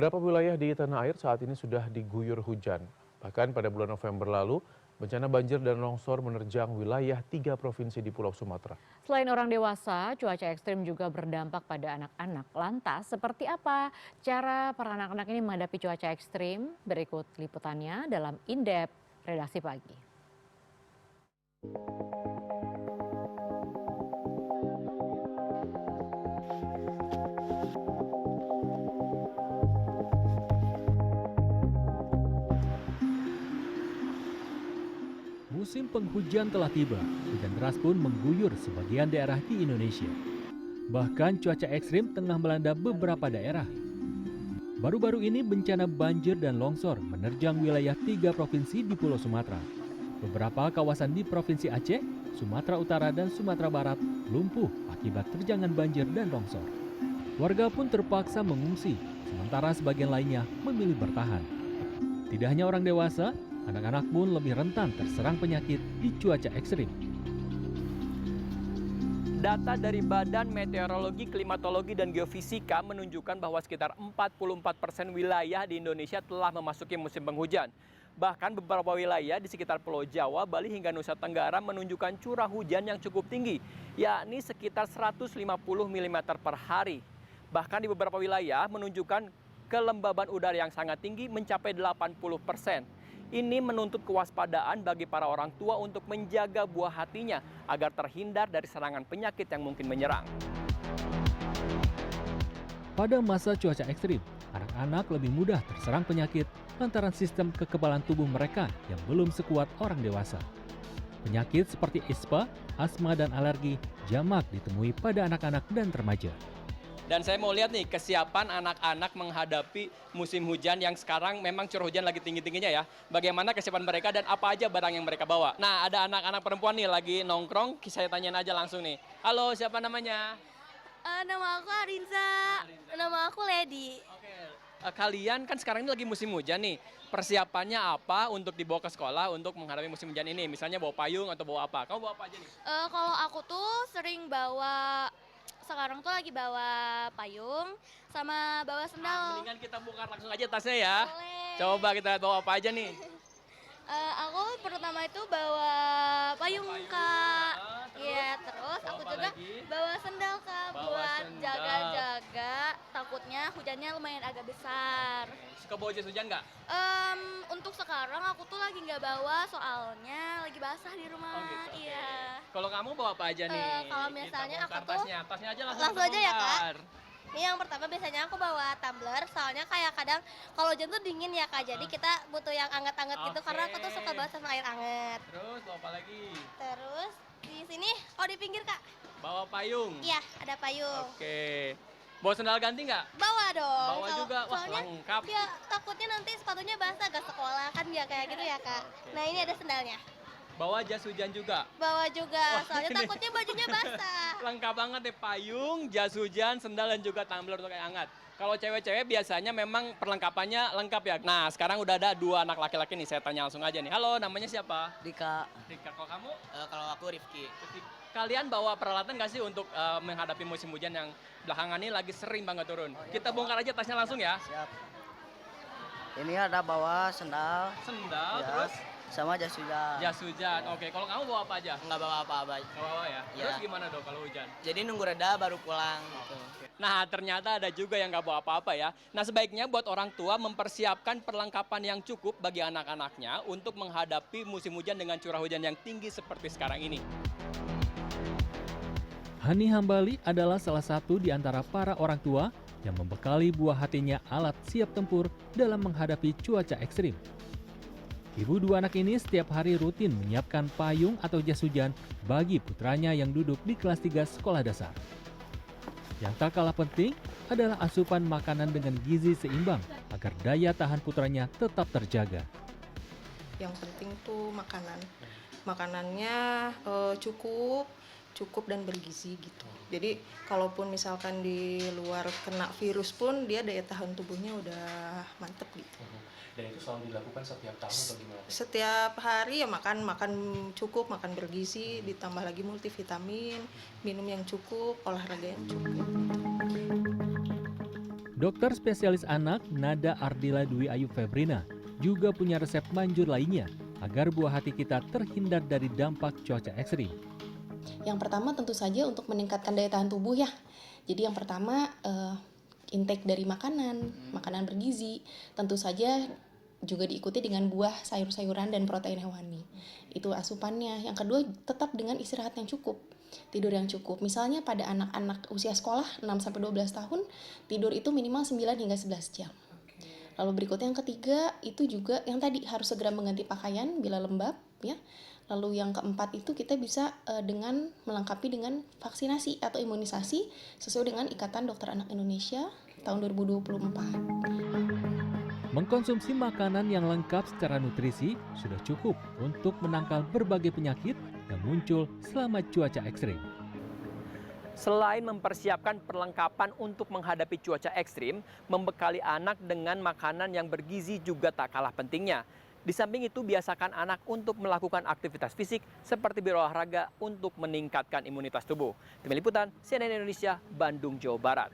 Beberapa wilayah di tanah air saat ini sudah diguyur hujan. Bahkan pada bulan November lalu, bencana banjir dan longsor menerjang wilayah 3 provinsi di Pulau Sumatera. Selain orang dewasa, cuaca ekstrim juga berdampak pada anak-anak. Lantas, seperti apa cara para anak-anak ini menghadapi cuaca ekstrim? Berikut liputannya dalam In-Depth Redaksi Pagi. Musim penghujan telah tiba, hujan deras pun mengguyur sebagian daerah di Indonesia. Bahkan cuaca ekstrim tengah melanda beberapa daerah. Baru-baru ini bencana banjir dan longsor menerjang wilayah 3 provinsi di Pulau Sumatera. Beberapa kawasan di Provinsi Aceh, Sumatera Utara dan Sumatera Barat lumpuh akibat terjangan banjir dan longsor. Warga pun terpaksa mengungsi, sementara sebagian lainnya memilih bertahan. Tidak hanya orang dewasa, anak-anak pun lebih rentan terserang penyakit di cuaca ekstrim. Data dari Badan Meteorologi, Klimatologi, dan Geofisika menunjukkan bahwa sekitar 44% wilayah di Indonesia telah memasuki musim penghujan. Bahkan beberapa wilayah di sekitar Pulau Jawa, Bali, hingga Nusa Tenggara menunjukkan curah hujan yang cukup tinggi, yakni sekitar 150 mm per hari. Bahkan di beberapa wilayah menunjukkan kelembaban udara yang sangat tinggi mencapai 80%. Ini menuntut kewaspadaan bagi para orang tua untuk menjaga buah hatinya agar terhindar dari serangan penyakit yang mungkin menyerang. Pada masa cuaca ekstrim, anak-anak lebih mudah terserang penyakit lantaran sistem kekebalan tubuh mereka yang belum sekuat orang dewasa. Penyakit seperti ispa, asma, dan alergi jamak ditemui pada anak-anak dan remaja. Dan saya mau lihat nih kesiapan anak-anak menghadapi musim hujan yang sekarang memang curah hujan lagi tinggi-tingginya ya. Bagaimana kesiapan mereka dan apa aja barang yang mereka bawa. Nah, ada anak-anak perempuan nih lagi nongkrong, saya tanyain aja langsung nih. Halo, siapa namanya? Nama aku Arinza. Nama aku Lady. Oke. Kalian kan sekarang ini lagi musim hujan nih. Persiapannya apa untuk dibawa ke sekolah untuk menghadapi musim hujan ini? Misalnya bawa payung atau bawa apa? Kamu bawa apa aja nih? Kalau aku tuh sering bawa, sekarang tuh lagi bawa payung sama bawa sendal. Mendingan kita buka langsung aja tasnya ya. Boleh. Coba kita bawa apa aja nih? Aku pertama itu bawa payung, Kak. Iya, terus aku apa juga lagi? bawa sendal, Kak, Bawa buat sendal. jaga-jaga. Takutnya hujannya lumayan agak besar. Suka bawa jas hujan nggak? Untuk sekarang aku tuh lagi nggak bawa soalnya lagi basah di rumah. Oh gitu, oke. Iya. Kalau kamu bawa apa aja nih? Kalau Kita misalnya bongkar aku tuh tasnya aja langsung kita aja ya, Kak. bongkar. Ini yang pertama biasanya aku bawa tumbler, soalnya kayak kadang kalau hujan tuh dingin ya, Kak. Jadi kita butuh yang anget-anget gitu Oke. karena aku tuh suka banget sama air anget. Terus bawa apa lagi? Terus di sini, oh di pinggir, Kak. Bawa payung. Iya, ada payung. Oke. Bawa sendal ganti nggak? Bawa dong. Bawa juga. Wah, soalnya lengkap. ya takutnya nanti sepatunya basah gak sekolah kan ya kayak gitu ya, Kak. Oke. Nah, ini ada sendalnya. Bawa jas hujan juga. Bawa juga, Wah, soalnya ini. takutnya bajunya basah. Lengkap banget deh, payung, jas hujan, sendal, dan juga tumbler untuk air hangat. Kalau cewek-cewek biasanya memang perlengkapannya lengkap ya. Nah, sekarang udah ada 2 anak laki-laki nih, saya tanya langsung aja nih. Halo, namanya siapa? Dika, Rika. Kalau kamu? kalau aku Rifki. Kalian bawa peralatan nggak sih untuk menghadapi musim hujan yang belakangan ini lagi sering banget turun? Oh, iya, Kita bongkar aja tasnya langsung ya. Siap. Ini ada bawa sendal, Sendal, ya, terus sama jas hujan. jas hujan. Oke, kalau kamu bawa apa aja? Nggak bawa apa-apa. Nggak bawa ya? Iya. Terus gimana dong kalau hujan? Jadi nunggu reda baru pulang gitu. Nah, ternyata ada juga yang nggak bawa apa-apa ya. Nah, sebaiknya buat orang tua mempersiapkan perlengkapan yang cukup bagi anak-anaknya untuk menghadapi musim hujan dengan curah hujan yang tinggi seperti sekarang ini. Hani Hambali adalah salah satu di antara para orang tua yang membekali buah hatinya alat siap tempur dalam menghadapi cuaca ekstrim. Ibu 2 anak ini setiap hari rutin menyiapkan payung atau jas hujan bagi putranya yang duduk di kelas 3 sekolah dasar. Yang tak kalah penting adalah asupan makanan dengan gizi seimbang agar daya tahan putranya tetap terjaga. Yang penting tuh makanan. Makanannya cukup dan bergizi gitu. Jadi kalaupun misalkan di luar kena virus pun dia daya tahan tubuhnya udah mantep gitu. Dan itu selalu dilakukan setiap tahun atau gimana? Setiap hari ya makan cukup, makan bergizi, ditambah lagi multivitamin, minum yang cukup, olahraga yang cukup. Dokter spesialis anak Nada Ardila Dwi Ayu Febrina juga punya resep manjur lainnya agar buah hati kita terhindar dari dampak cuaca ekstrim. Yang pertama tentu saja untuk meningkatkan daya tahan tubuh ya. Jadi yang pertama intake dari makanan bergizi, tentu saja juga diikuti dengan buah, sayur-sayuran, dan protein hewani. Itu asupannya. Yang kedua, tetap dengan istirahat yang cukup, tidur yang cukup. Misalnya pada anak-anak usia sekolah 6-12 tahun, tidur itu minimal 9 hingga 11 jam. Lalu berikutnya yang ketiga, itu juga yang tadi harus segera mengganti pakaian bila lembab, ya. Lalu yang keempat itu kita bisa dengan melengkapi dengan vaksinasi atau imunisasi sesuai dengan Ikatan Dokter Anak Indonesia tahun 2024. Mengkonsumsi makanan yang lengkap secara nutrisi sudah cukup untuk menangkal berbagai penyakit yang muncul selama cuaca ekstrim. Selain mempersiapkan perlengkapan untuk menghadapi cuaca ekstrim, membekali anak dengan makanan yang bergizi juga tak kalah pentingnya. Di samping itu, biasakan anak untuk melakukan aktivitas fisik seperti berolahraga untuk meningkatkan imunitas tubuh. Tim Liputan, CNN Indonesia, Bandung, Jawa Barat.